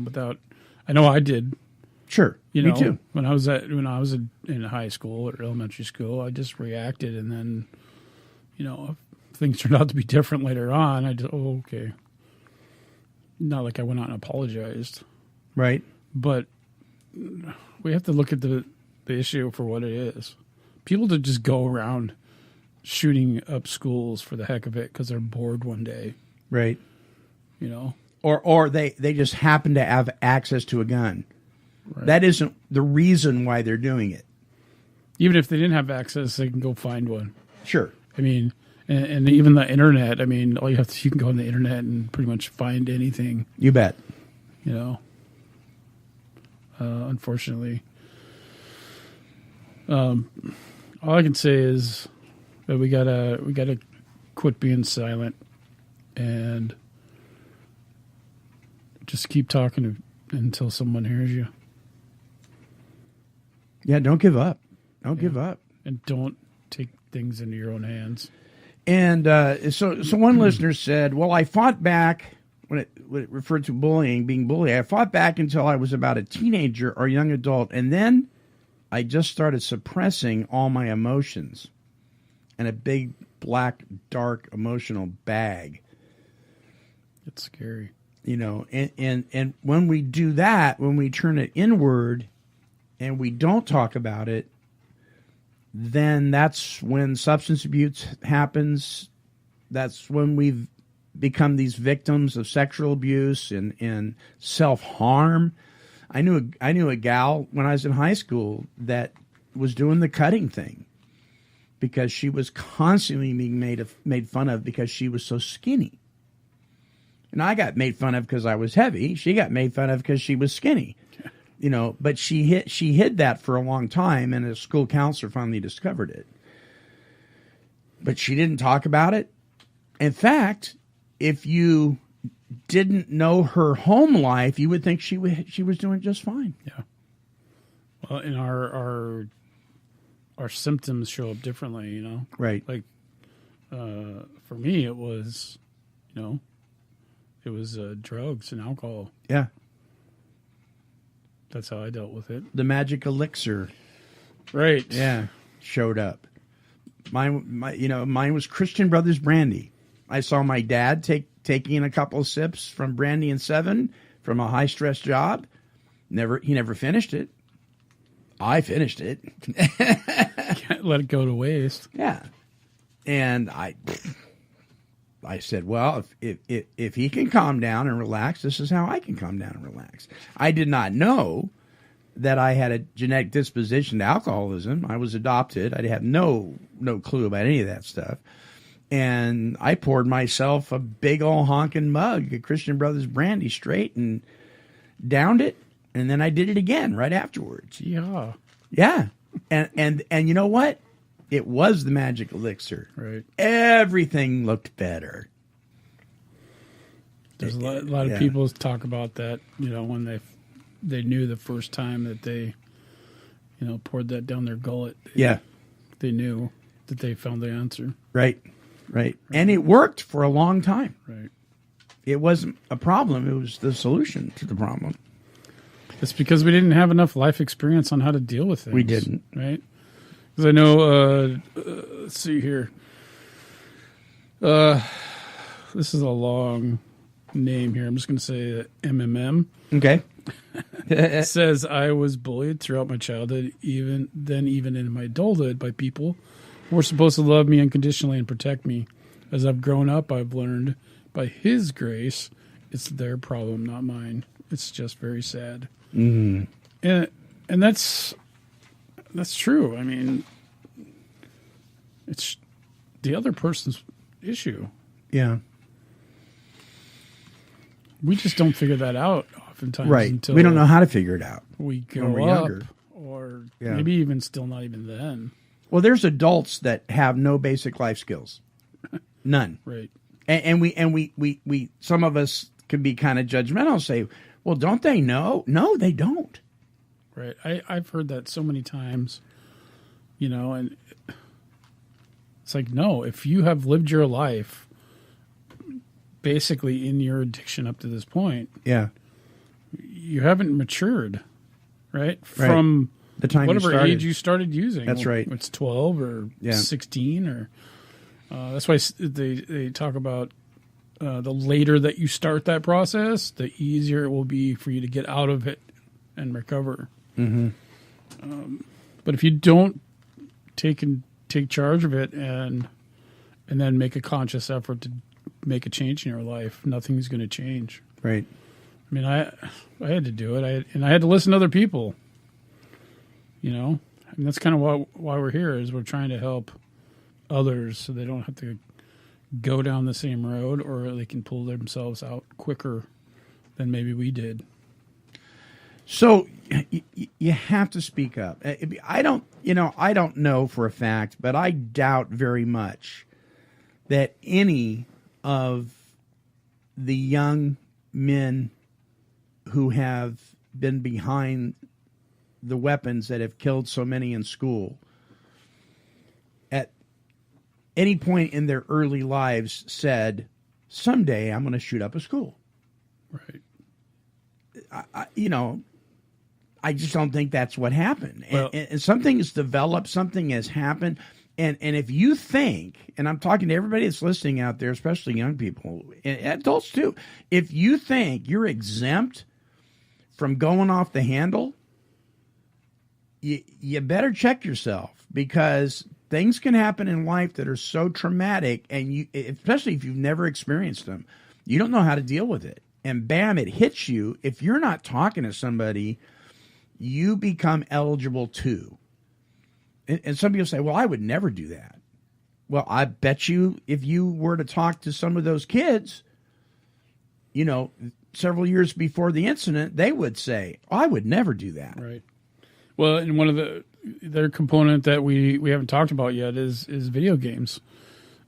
know I did. Sure. Me too. When I was in high school or elementary school, I just reacted, and then, if things turned out to be different later on, I just, okay. Not like I went out and apologized. Right. But we have to look at the issue for what it is. People that just go around shooting up schools for the heck of it because they're bored one day. Right. Or they just happen to have access to a gun. Right. That isn't the reason why they're doing it. Even if they didn't have access, they can go find one. Sure. I mean, and even the internet. I mean, you can go on the internet and pretty much find anything. You bet. Unfortunately, all I can say is that we gotta quit being silent and just keep talking until someone hears you. Yeah, don't give up. Don't give up. And don't take things into your own hands. And so one listener said, well, I fought back when it referred to being bullied. I fought back until I was about a teenager or young adult. And then I just started suppressing all my emotions in a big, black, dark, emotional bag. It's scary. And when we do that, when we turn it inward and we don't talk about it, then that's when substance abuse happens. That's when we've become these victims of sexual abuse and self-harm. I knew a gal when I was in high school that was doing the cutting thing because she was constantly being made fun of because she was so skinny. And I got made fun of because I was heavy. She got made fun of because she was skinny. But she hid that for a long time, and a school counselor finally discovered it. But she didn't talk about it. In fact, if you didn't know her home life, you would think she was doing just fine. Yeah. Well, and our symptoms show up differently, Right. Like, for me, it was, it was drugs and alcohol. Yeah. That's how I dealt with it. The magic elixir. Right. Yeah. Showed up. Mine was Christian Brothers brandy. I saw my dad taking a couple of sips from Brandy and 7 from a high stress job. He never finished it. I finished it. Can't let it go to waste. Yeah. And I said, well, if he can calm down and relax, this is how I can calm down and relax. I did not know that I had a genetic disposition to alcoholism. I was adopted. I had no clue about any of that stuff. And I poured myself a big old honking mug of Christian Brothers brandy straight and downed it. And then I did it again right afterwards. Yeah. Yeah. And you know what? It was the magic elixir. Right. Everything looked better. There's a lot of people talk about that, when they knew the first time that they, poured that down their gullet. They knew that they found the answer. Right. And it worked for a long time. Right. It wasn't a problem. It was the solution to the problem. It's because we didn't have enough life experience on how to deal with things. We didn't. Right? Because I know, let's see here. This is a long name here. I'm just going to say MMM. Okay. It says, I was bullied throughout my childhood, even in my adulthood, by people who were supposed to love me unconditionally and protect me. As I've grown up, I've learned, by His grace, it's their problem, not mine. It's just very sad. Mm. And that's true. I mean, it's the other person's issue. Yeah. We just don't figure that out oftentimes. Right. Until we don't know how to figure it out. We grow when we're up, younger. or Yeah. maybe even still not even then. Well, there's adults that have no basic life skills. None. Right. And we some of us can be kind of judgmental and say, well, don't they know? No, they don't. Right. I've heard that so many times, and it's like, no, if you have lived your life basically in your addiction up to this point, yeah, you haven't matured, right? From the time whatever age you started using. That's right. It's 12 or 16 or that's why they talk about the later that you start that process, the easier it will be for you to get out of it and recover. Mm-hmm. But if you don't take charge of it and then make a conscious effort to make a change in your life, nothing's going to change. Right. I mean, I had to do it, I had to listen to other people. And that's kind of why we're here, is we're trying to help others so they don't have to go down the same road, or they can pull themselves out quicker than maybe we did. So you have to speak up. I don't know for a fact, but I doubt very much that any of the young men who have been behind the weapons that have killed so many in school at any point in their early lives said, someday I'm going to shoot up a school. Right. I just don't think that's what happened. Well, and something has developed, something has happened. And if you think, and I'm talking to everybody that's listening out there, especially young people, and adults too, if you think you're exempt from going off the handle, you better check yourself, because things can happen in life that are so traumatic, and you, especially if you've never experienced them, you don't know how to deal with it. And bam, it hits you. If you're not talking to somebody, you become eligible too. And some people say, well, I would never do that. Well, I bet you if you were to talk to some of those kids, several years before the incident, they would say, oh, I would never do that. Right. Well, and one of the component that we haven't talked about yet is video games.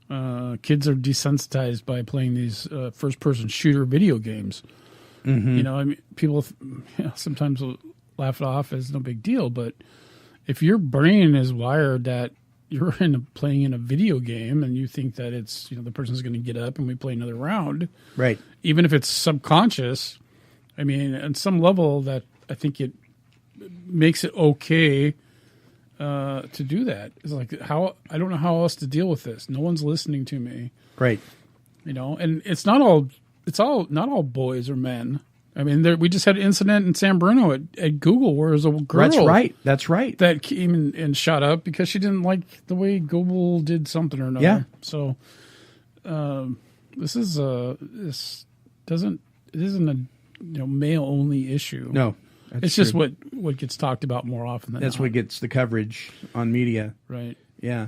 Kids are desensitized by playing these first-person shooter video games. Mm-hmm. I mean, people sometimes will laugh it off as no big deal, but if your brain is wired that you're playing in a video game and you think that it's the person's going to get up and we play another round, right? Even if it's subconscious, I mean, on some level, that I think it makes it okay to do that. It's like, how I don't know how else to deal with this. No one's listening to me, right? And it's not all boys or men. I mean, we just had an incident in San Bruno at Google where there was a girl. That's right. That came and shot up because she didn't like the way Google did something or another. Yeah. So, this isn't a male only issue. No, it's just what gets talked about more often than that's not. what gets the coverage on media. Right. Yeah.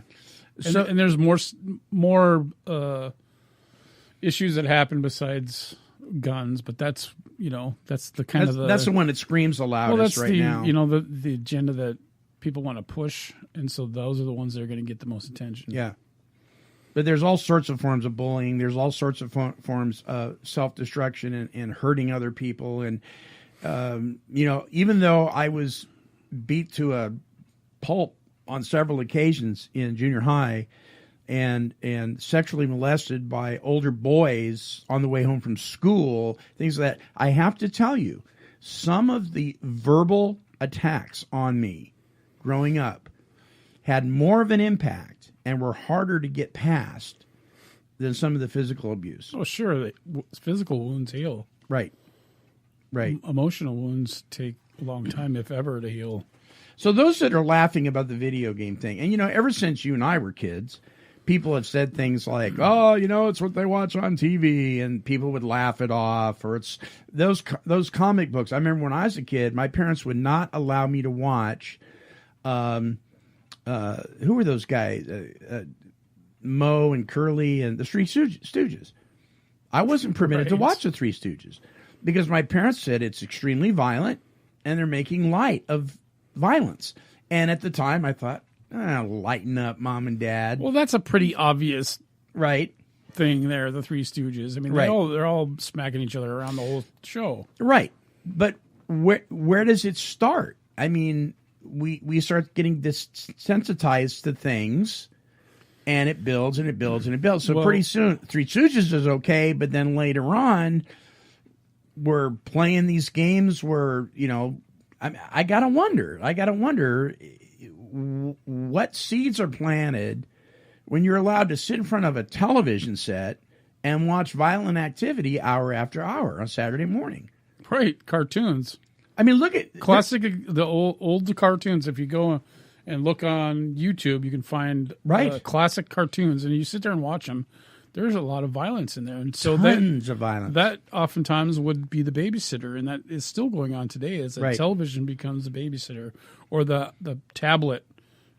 And there's more issues that happen besides guns, but that's the kind that's the one that screams the loudest now. The agenda that people want to push, and so those are the ones that are going to get the most attention. Yeah. But there's all sorts of forms of bullying. There's all sorts of forms of self-destruction and hurting other people. And, even though I was beat to a pulp on several occasions in junior high and sexually molested by older boys on the way home from school, things like that, I have to tell you, some of the verbal attacks on me growing up had more of an impact and were harder to get past than some of the physical abuse. Oh, sure. Physical wounds heal. Right. Emotional wounds take a long time, if ever, to heal. So those that are laughing about the video game thing, and, ever since you and I were kids, people have said things like, oh, it's what they watch on TV, and people would laugh it off, or it's those comic books. I remember when I was a kid, my parents would not allow me to watch, who were those guys? Moe and Curly and the Three Stooges. I wasn't permitted to watch the Three Stooges because my parents said it's extremely violent and they're making light of violence. And at the time I thought, lighten up, Mom and Dad. Well, that's a pretty obvious right thing there, the Three Stooges. I mean, Right. they're all smacking each other around the whole show. Right. But where does it start? I mean, we start getting desensitized to things, and it builds and it builds and it builds. So pretty soon, Three Stooges is okay, but then later on, we're playing these games where, you know, I gotta wonder what seeds are planted when you're allowed to sit in front of a television set and watch violent activity hour after hour on Saturday morning. Right, cartoons. I mean, look at Classic, the old cartoons. If you go and look on YouTube, you can find classic cartoons, and you sit there and watch them. There's a lot of violence in there, and so tons of violence. That oftentimes would be the babysitter, and that is still going on today. As that television becomes the babysitter, or the tablet,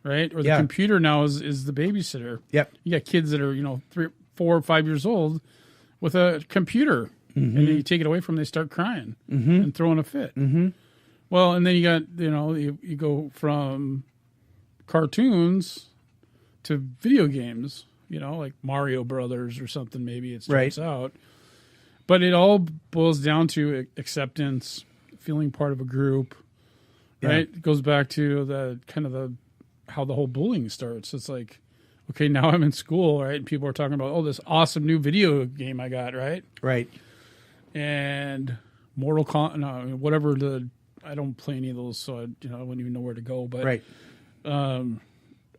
right, or the computer now is the babysitter. Yep. You got kids that are 3, 4, or 5 years old with a computer. And then you take it away from them, they start crying and throwing a fit. Well, and then you got, you go from cartoons to video games, like Mario Brothers or something, maybe it starts out. But it all boils down to acceptance, feeling part of a group, right? It goes back to the kind of how the whole bullying starts. It's like, okay, now I'm in school, right? And people are talking about, this awesome new video game I got, right? Right. And Mortal Kombat, whatever I don't play any of those, so I wouldn't even know where to go. But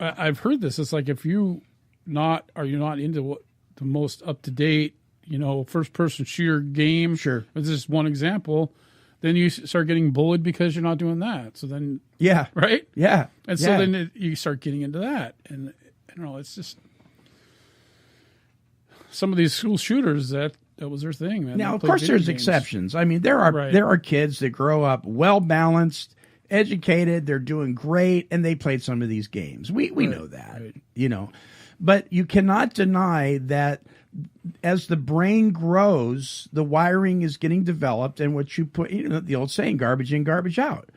I've heard this. It's like if you're not into what the most up to date, first person shooter game. Sure, this is one example. Then you start getting bullied because you're not doing that. So then, right, and so then you start getting into that, and I don't know. It's just some of these school shooters that was their thing, man. Now, of course, there's exceptions. I mean, there are kids that grow up well balanced, educated, they're doing great, and they played some of these games. We know that, But you cannot deny that as the brain grows, the wiring is getting developed, and what you put, the old saying, garbage in, garbage out.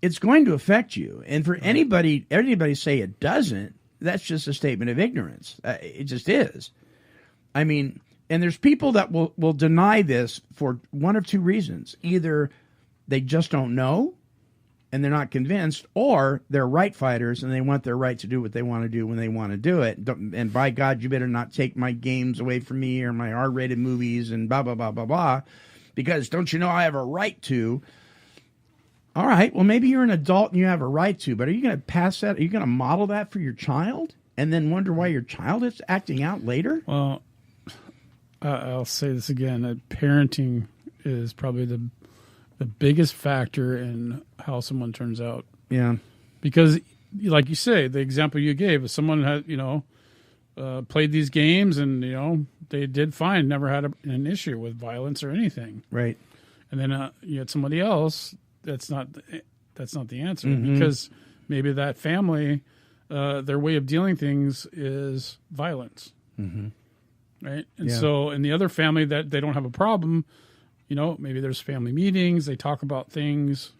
It's going to affect you. And for anybody say it doesn't, that's just a statement of ignorance. It just is. I mean, and there's people that will deny this for one of two reasons. Either they just don't know and they're not convinced, or they're right fighters and they want their right to do what they want to do when they want to do it. And by God, you better not take my games away from me or my R-rated movies and blah, blah, blah, blah, blah, because don't you know I have a right to? All right, well, maybe you're an adult and you have a right to, but are you going to pass that? Are you going to model that for your child and then wonder why your child is acting out later? Well, I'll say this again, that parenting is probably the biggest factor in how someone turns out. Yeah. Because, like you say, the example you gave, if someone had, played these games and, they did fine, never had an issue with violence or anything. Right. And then you had somebody else, that's not the answer. Because maybe that family, their way of dealing things is violence. Right. And so in the other family that they don't have a problem, maybe there's family meetings, they talk about things,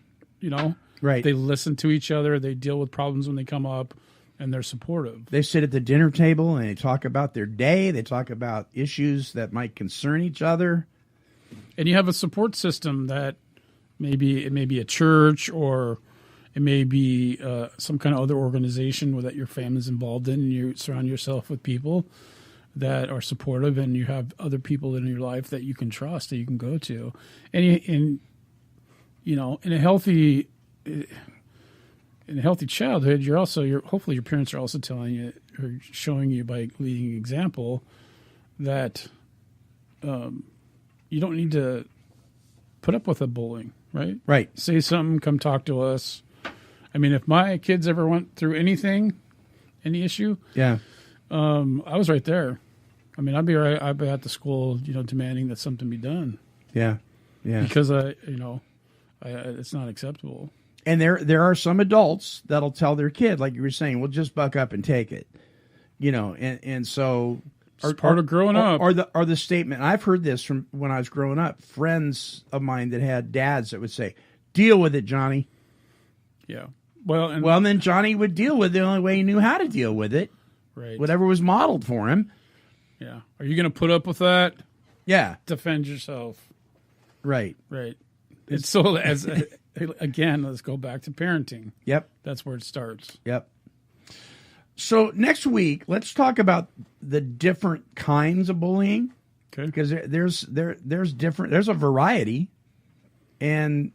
right. They listen to each other, they deal with problems when they come up, and they're supportive. They sit at the dinner table and they talk about their day, they talk about issues that might concern each other. And you have a support system that it may be a church, or it may be some kind of other organization that your family's involved in, and you surround yourself with people that are supportive, and you have other people in your life that you can trust, that you can go to. And in a healthy childhood, hopefully your parents are also telling you or showing you by leading example that you don't need to put up with the bullying, right? Right. Say something, come talk to us. I mean, if my kids ever went through any issue, I was right there. I mean, I'd be at the school, demanding that something be done. Yeah. Because it's not acceptable. And there are some adults that'll tell their kid, like you were saying, well, just buck up and take it. And so it's part of growing up. Or the statement, I've heard this from when I was growing up, friends of mine that had dads that would say, "Deal with it, Johnny." Yeah. And then Johnny would deal with it the only way he knew how to deal with it. Right. Whatever was modeled for him. Yeah. Are you going to put up with that? Yeah. Defend yourself. Right. Right. It's so again, let's go back to parenting. Yep. That's where it starts. Yep. So next week, let's talk about the different kinds of bullying. Okay. Because there's a variety, and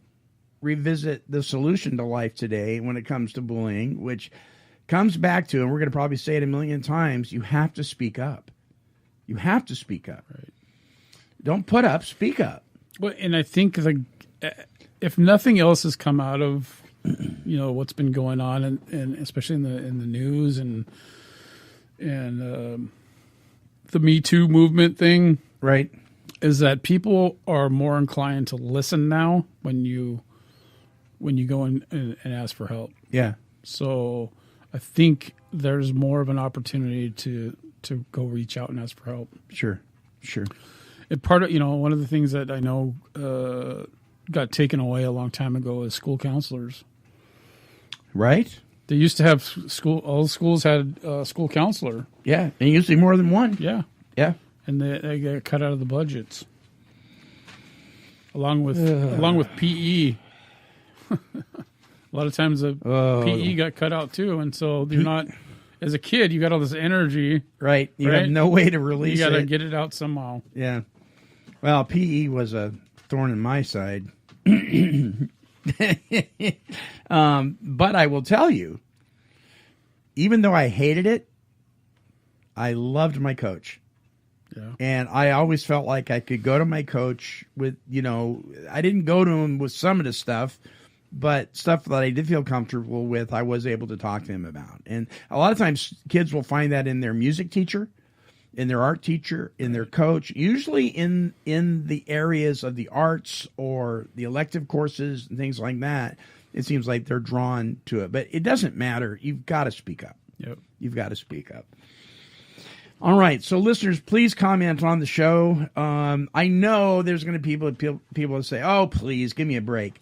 revisit the solution to life today when it comes to bullying, which comes back to, and we're going to probably say it a million times, you have to speak up. You have to speak up. Right. Don't put up, speak up. Well, and I think if nothing else has come out of what's been going on, and especially in the news and the Me Too movement thing, right, is that people are more inclined to listen now when you go in and ask for help. Yeah. So I think there's more of an opportunity to go reach out and ask for help. Sure. And part of one of the things that I know got taken away a long time ago is school counselors. Right. They used to have all the schools had a school counselor. Yeah, and usually more than one. Yeah. Yeah. And they got cut out of the budgets. Along with PE. A lot of times the PE got cut out too, and so you're not, as a kid, you got all this energy. Right. You have no way to release it. You got to get it out somehow. Yeah. Well, PE was a thorn in my side. But I will tell you, even though I hated it, I loved my coach. Yeah. And I always felt like I could go to my coach with, I didn't go to him with some of the stuff, but stuff that I did feel comfortable with, I was able to talk to him about. And a lot of times kids will find that in their music teacher, in their art teacher, in their coach, usually in the areas of the arts or the elective courses and things like that. It seems like they're drawn to it, but it doesn't matter. You've got to speak up. Yep. You've got to speak up. All right, so listeners, please comment on the show. I know there's going to be people that say, "Oh, please give me a break."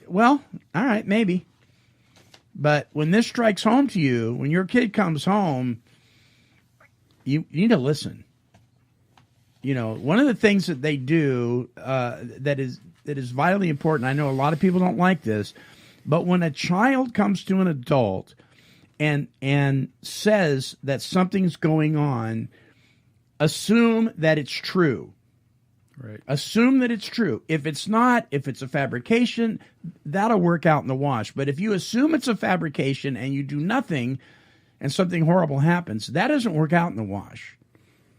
Well, all right, maybe. But when this strikes home to you, when your kid comes home, you need to listen. One of the things that they do that is vitally important. I know a lot of people don't like this, but when a child comes to an adult and says that something's going on, assume that it's true. Right. Assume that it's true. If it's not, if it's a fabrication, that'll work out in the wash. But if you assume it's a fabrication and you do nothing and something horrible happens, that doesn't work out in the wash.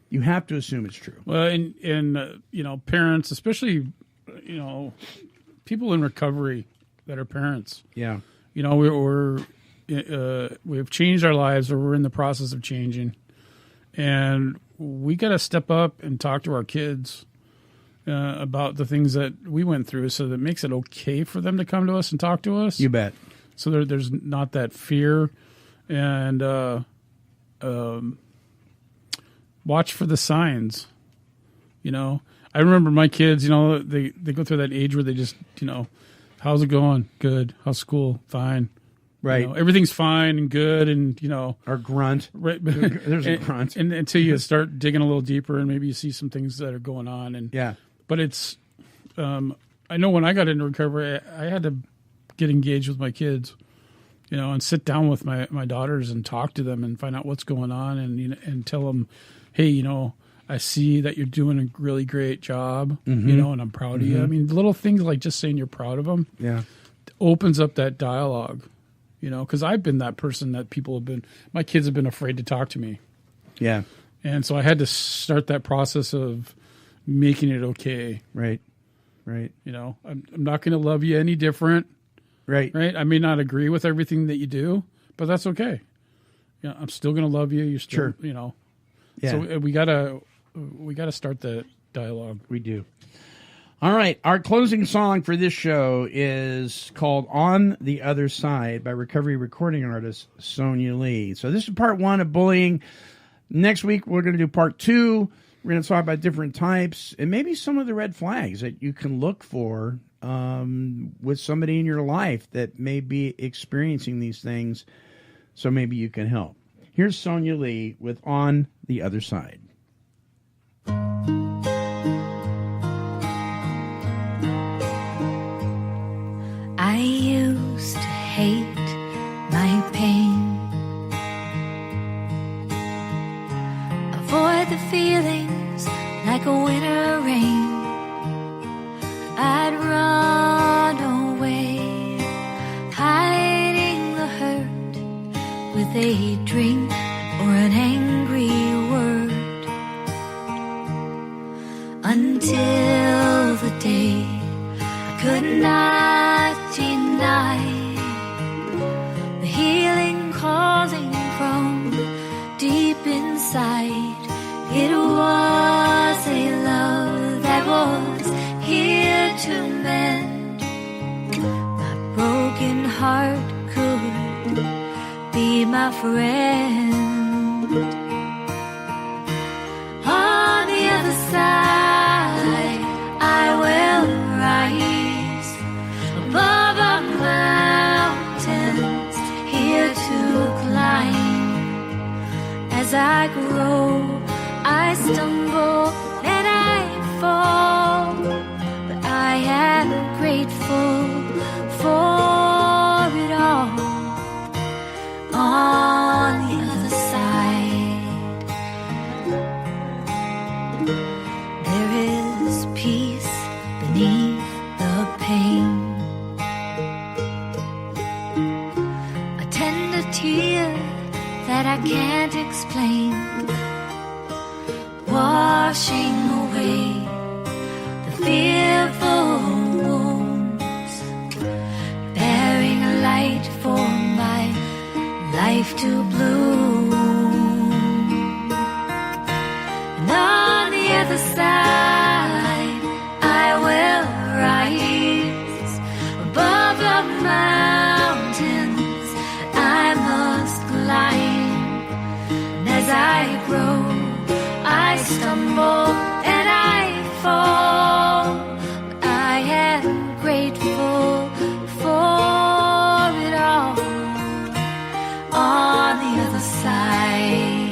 You have to assume it's true. Well, and parents, especially, people in recovery that are parents. Yeah. We've changed our lives, or we're in the process of changing, and we got to step up and talk to our kids about the things that we went through, so that it makes it okay for them to come to us and talk to us. You bet. So there's not that fear, and watch for the signs. I remember my kids. They go through that age where they just how's it going? Good. How's school? Fine. Right. Everything's fine and good, and or grunt. Right. There's a grunt. And until you start digging a little deeper, and maybe you see some things that are going on. And yeah. But it's, I know when I got into recovery, I had to get engaged with my kids, and sit down with my daughters and talk to them and find out what's going on, and tell them, hey, I see that you're doing a really great job, and I'm proud of you. I mean, little things like just saying you're proud of them, opens up that dialogue. Because I've been that person that my kids have been afraid to talk to me. Yeah. And so I had to start that process of making it okay. Right. I'm not going to love you any different. Right. I may not agree with everything that you do, but that's okay. I'm still going to love you. You're still, Yeah. So we gotta start that dialogue. We do. All right, our closing song for this show is called On the Other Side by recovery recording artist Sonia Lee. So this is part 1 of bullying. Next week, we're going to do part 2. We're going to talk about different types and maybe some of the red flags that you can look for with somebody in your life that may be experiencing these things, so maybe you can help. Here's Sonia Lee with On the Other Side. feelings like a winter rain. I'd run away, hiding the hurt with a drink or an angry word, until the day I could not deny the healing causing from deep inside. It was a love that was here to mend my broken heart, could be my friend. On the other side, I will rise above the mountains, here to climb. As I grow, I stumble and I fall, but I am grateful for it all. On the other side, there is peace beneath the pain, a tender tear that I can't explain, washing away the fearful wounds, bearing a light for my life to bloom. And on the other side, I will rise above the mountains I must climb. And as I grow, I stumble and I fall, but I am grateful for it all. On the other side,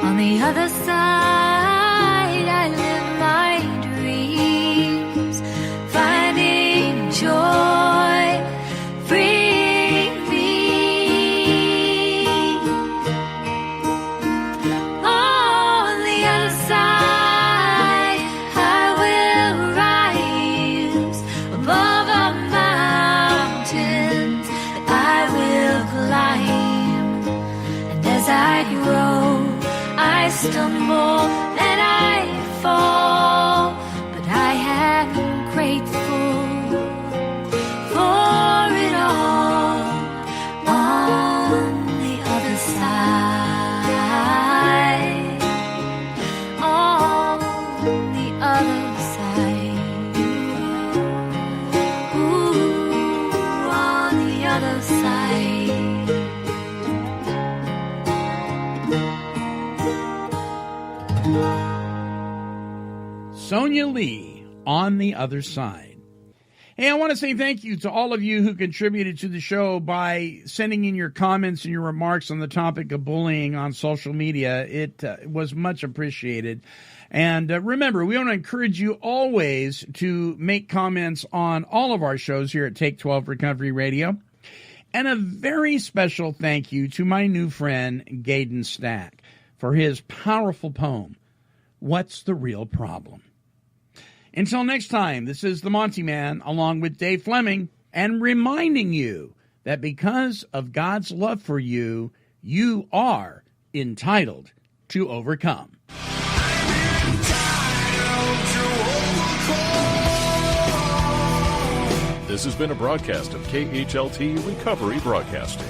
on the other side, I live my dreams, finding joy, freeing me. On the other side, I will rise above the mountains that I will climb. And as I grow, I stumble and I fall, but I am grateful for it all. On the other side, on the other side, ooh, on the other side. Sonia Lee, On the Other Side. Hey, I want to say thank you to all of you who contributed to the show by sending in your comments and your remarks on the topic of bullying on social media. It was much appreciated. And remember, we want to encourage you always to make comments on all of our shows here at Take 12 Recovery Radio. And a very special thank you to my new friend, Gaiden Stach, for his powerful poem, What's the Real Problem? Until next time, this is the Monty Man, along with Dave Fleming, and reminding you that because of God's love for you, you are entitled to overcome. This has been a broadcast of KHLT Recovery Broadcasting.